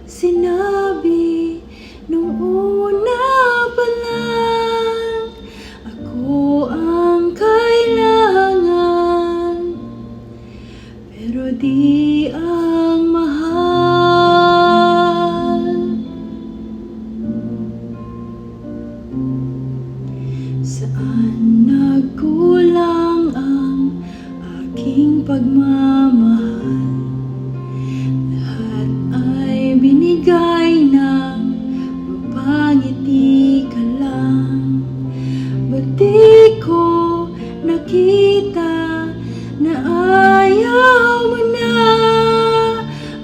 sinabi nung una pa lang, ako ang kailangan, pero di ang mahal. Saan nagkulang ang aking pagmamahal? Lahat ay binigay ng mapangiti ka lang. Ba't di ko nakita na ayaw mo na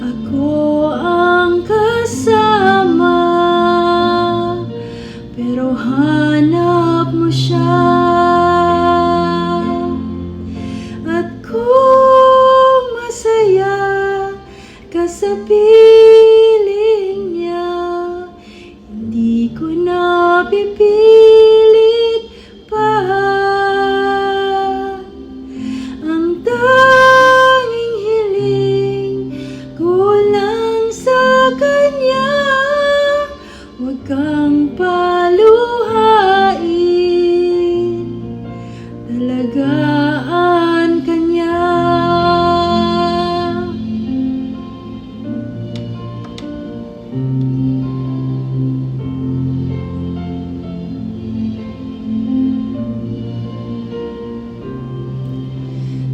ako ang kasama, pero hanap mo siya? At kung masaya ka sa piling niya, hindi ko na pipilit pa. Ang tanging hiling ko lang sa kanya, huwag kang paluhain, talagaan ka niya.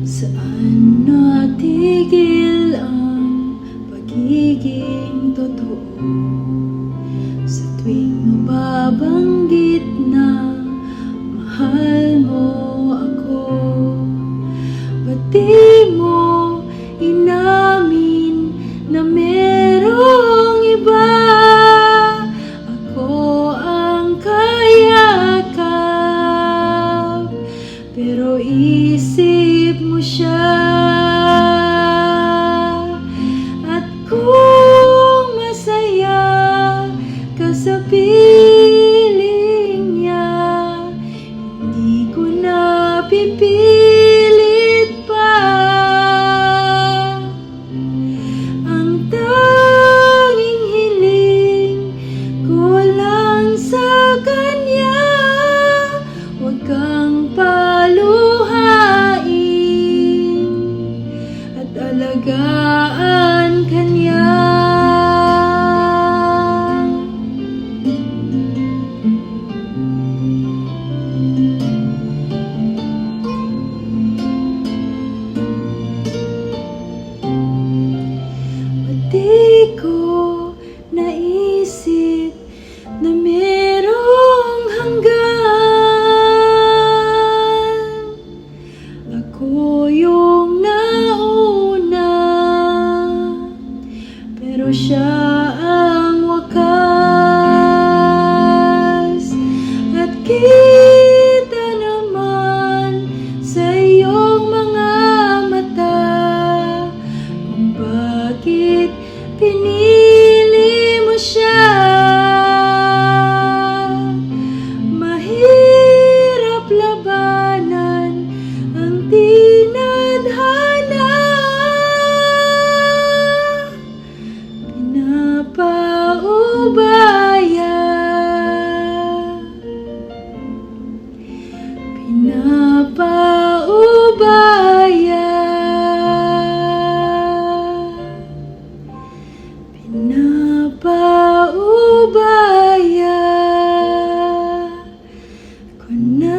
Saan natigil ang pagiging totoo? Sa tuwing mababanggit na mahal mo ako, ba't di mo inamin na merong iba? Ako ang kayakap, pero isip mo siya. At kung masaya ka sa piling niya, hindi ko na pipilit pa. Ang tanging hiling ko lang sa kanya, huwag kang paluhain at alagaan ka niya. Di ko naisip na merong hanggan. Ako yung nauna, pero siya ang wakas. At kita naman sa iyong mga mata kung bakit pinili mo siya. Mahirap labanan ang tinadhana, pinapaubaya, pinapaubaya, pinapaubaya ko na.